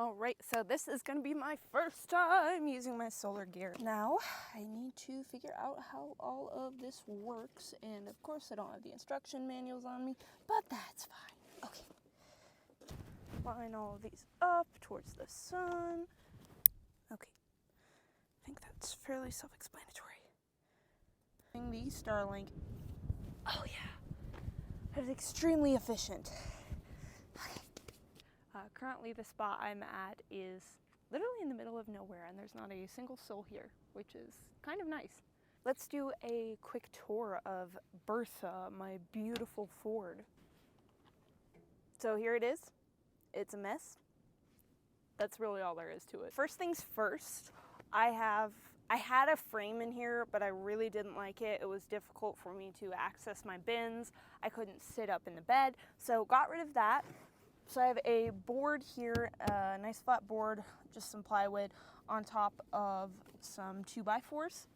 Alright, so this is going to be my first time using my solar gear. Now, I need to figure out how all of this works, and of course I don't have the instruction manuals on me, but that's fine. Okay. Line all of these up towards the sun. Okay. I think that's fairly self-explanatory. The Starlink. Oh yeah. That is extremely efficient. Currently the spot I'm at is literally in the middle of nowhere, and there's not a single soul here, which is kind of nice. Let's do a quick tour of Bertha, my beautiful Ford. So here it is. It's a mess. That's really all there is to it. First things first, I had a frame in here, but I really didn't like it. It was difficult for me to access my bins. I couldn't sit up in the bed, so got rid of that. So I have a board here, a nice flat board, just some plywood on top of some 2x4s.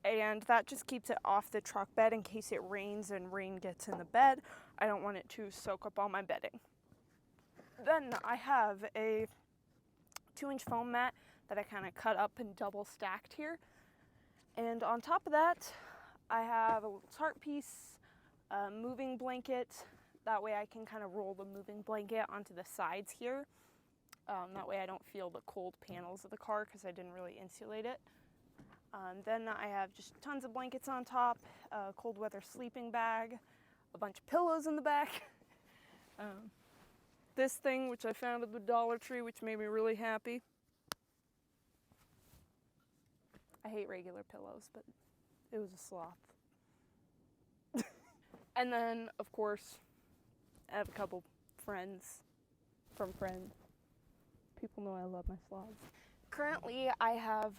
And that just keeps it off the truck bed in case it rains and rain gets in the bed. I don't want it to soak up all my bedding. Then I have a 2-inch foam mat that I kind of cut up and double stacked here. And on top of that, I have a little tarp piece, a moving blanket. That way I can kind of roll the moving blanket onto the sides here. That way I don't feel the cold panels of the car because I didn't really insulate it. Then I have just tons of blankets on top, a cold weather sleeping bag, a bunch of pillows in the back. This thing, which I found at the Dollar Tree, which made me really happy. I hate regular pillows, but it was a sloth. And then, of course, I have a couple friends from friends. People know I love my sloths. Currently, I have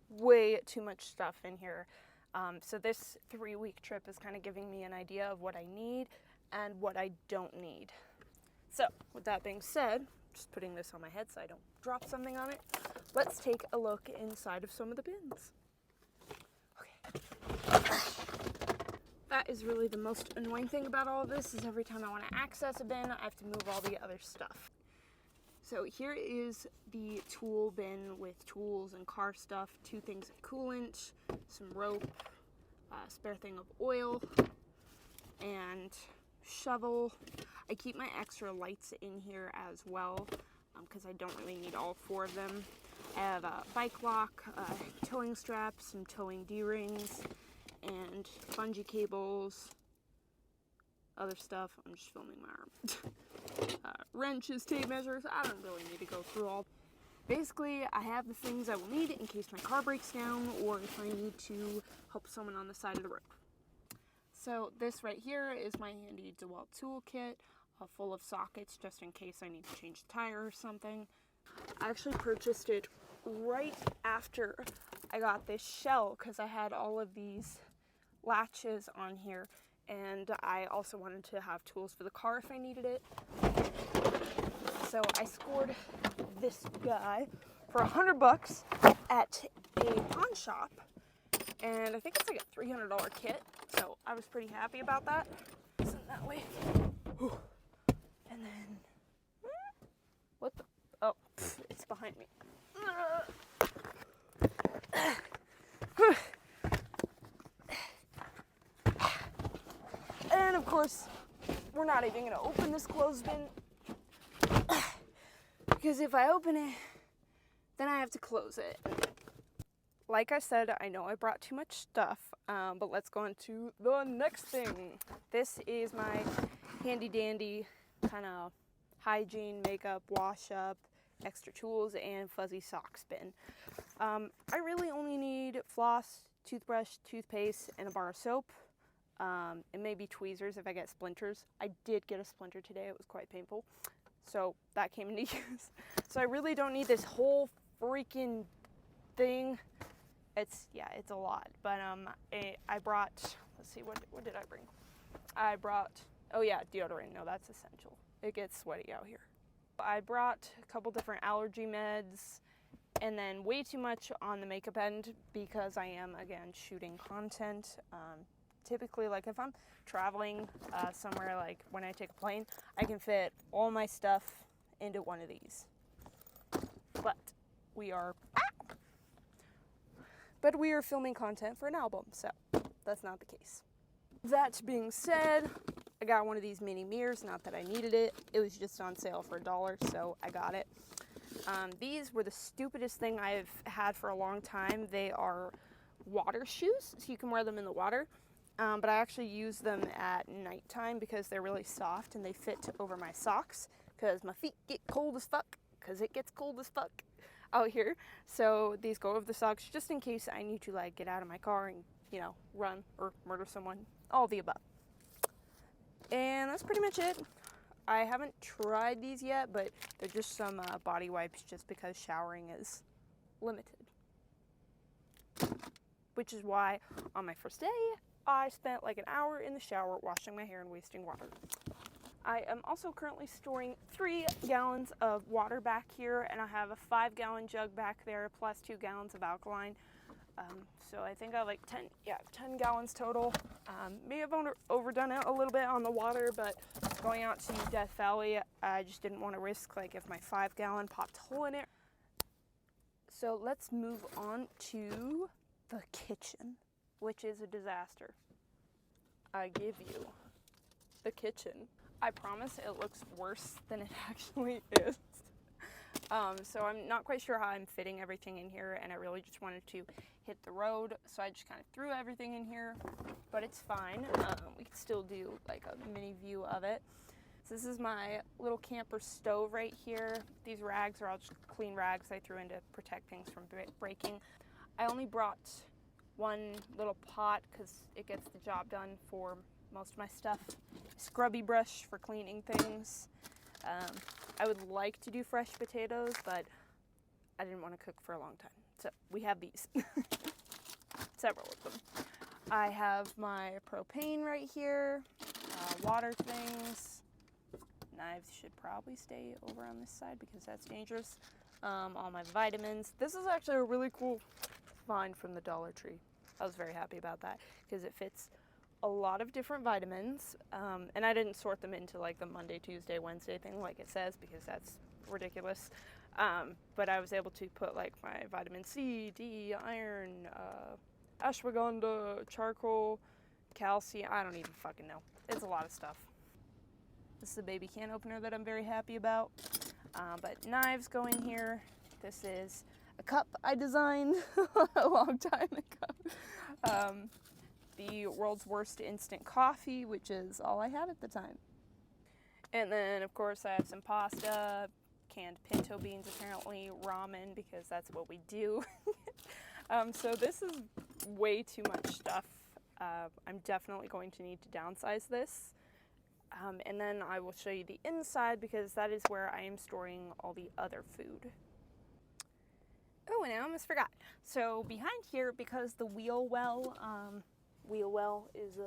way too much stuff in here. So this 3-week trip is kind of giving me an idea of what I need and what I don't need. So, with that being said, just putting this on my head so I don't drop something on it, let's take a look inside of some of the bins. Okay. That is really the most annoying thing about all of this, is every time I want to access a bin, I have to move all the other stuff. So here is the tool bin with tools and car stuff, 2 things of coolant, some rope, a spare thing of oil, and shovel. I keep my extra lights in here as well, because I don't really need all 4 of them. I have a bike lock, a towing strap, some towing D-rings, and bungee cables, other stuff. I'm just filming my arm. Wrenches, tape measures. I don't really need to go through all. Basically, I have the things I will need in case my car breaks down or if I need to help someone on the side of the road. So this right here is my handy DeWalt toolkit, full of sockets just in case I need to change the tire or something. I actually purchased it right after I got this shell because I had all of these latches on here, and I also wanted to have tools for the car if I needed it. So I scored this guy for $100 at a pawn shop, and I think it's like a $300 kit, so I was pretty happy about that. Isn't that way? And then, what the, oh, it's behind me. And of course, we're not even gonna open this clothes bin, because if I open it, then I have to close it. Like I said, I know I brought too much stuff, but let's go on to the next thing. This is my handy dandy kind of hygiene, makeup, wash up, extra tools, and fuzzy socks bin. I really only need floss, toothbrush, toothpaste, and a bar of soap. And maybe tweezers if I get splinters. I did get a splinter today. It was quite painful. So that came into use. So I really don't need this whole freaking thing. It's a lot. But I brought, let's see, what did I bring? I brought, oh yeah, deodorant. No, that's essential. It gets sweaty out here. I brought a couple different allergy meds, and then way too much on the makeup end because I am, again, shooting content. Typically, like if I'm traveling somewhere, like when I take a plane, I can fit all my stuff into one of these. but we are filming content for an album, so that's not the case. That being said, I got one of these mini mirrors, not that I needed it. It was just on sale for $1, so I got it. These were the stupidest thing I've had for a long time. They are water shoes, so you can wear them in the water. But I actually use them at nighttime because they're really soft and they fit over my socks because my feet get cold as fuck, because it gets cold as fuck out here. So these go over the socks just in case I need to like get out of my car and, you know, run or murder someone, all of the above. And that's pretty much it. I haven't tried these yet, but they're just some body wipes just because showering is limited. Which is why on my first day, I spent like an hour in the shower washing my hair and wasting water. I am also currently storing 3 gallons of water back here, and I have a 5-gallon jug back there plus 2 gallons of alkaline. So I think I have like 10 gallons total. May have overdone it a little bit on the water, but going out to Death Valley, I just didn't want to risk like if my 5-gallon popped a hole in it. So let's move on to the kitchen, which is a disaster. I give you the kitchen. I promise it looks worse than it actually is. So I'm not quite sure how I'm fitting everything in here, and I really just wanted to hit the road, so I just kind of threw everything in here, but it's fine. We can still do like a mini view of it. So this is my little camper stove right here. These rags are all just clean rags I threw in to protect things from breaking. I only brought one little pot because it gets the job done for most of my stuff. Scrubby brush for cleaning things. I would like to do fresh potatoes, but I didn't want to cook for a long time. So we have these, several of them. I have my propane right here, water things. Knives should probably stay over on this side because that's dangerous. All my vitamins. This is actually a really cool find from the Dollar Tree. I was very happy about that because it fits a lot of different vitamins, and I didn't sort them into like the Monday, Tuesday, Wednesday thing like it says because that's ridiculous. But I was able to put like my vitamin C, D, iron, ashwagandha, charcoal, calcium. I don't even fucking know. It's a lot of stuff. This is a baby can opener that I'm very happy about. But knives go in here. This is a cup I designed a long time ago. The world's worst instant coffee, which is all I had at the time. And then, of course, I have some pasta, canned pinto beans, apparently, ramen, because that's what we do. So this is way too much stuff. I'm definitely going to need to downsize this. And then I will show you the inside, because that is where I am storing all the other food. Oh, and I almost forgot. So behind here, because the wheel well is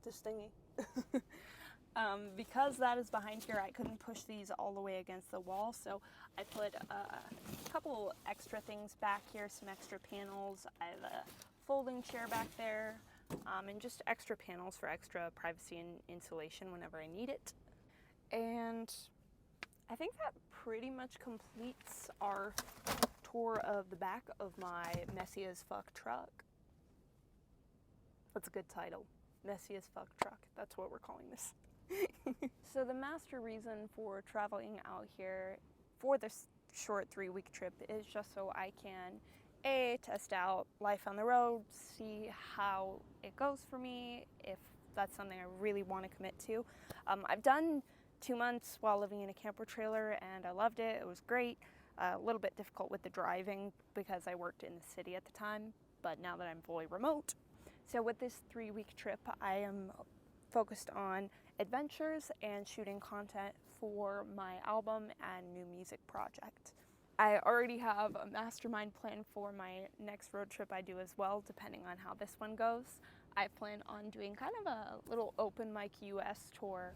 this thingy. Because that is behind here, I couldn't push these all the way against the wall, so I put a couple extra things back here, some extra panels. I have a folding chair back there, and just extra panels for extra privacy and insulation whenever I need it. And I think that pretty much completes our tour of the back of my messy as fuck truck. That's a good title. Messy as fuck truck. That's what we're calling this. So the master reason for traveling out here for this short 3-week trip is just so I can A, test out life on the road, see how it goes for me, if that's something I really want to commit to. I've done 2 months while living in a camper trailer and I loved it. It was great. A little bit difficult with the driving because I worked in the city at the time, but now that I'm fully remote. So with this 3-week trip, I am focused on adventures and shooting content for my album and new music project. I already have a mastermind plan for my next road trip I do as well, depending on how this one goes. I plan on doing kind of a little open mic US tour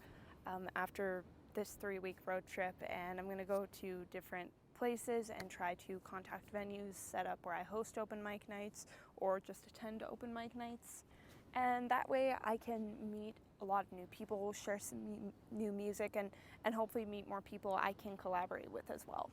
after this 3-week road trip, and I'm gonna go to different places and try to contact venues, set up where I host open mic nights or just attend open mic nights. And that way I can meet a lot of new people, share some new music, and hopefully meet more people I can collaborate with as well.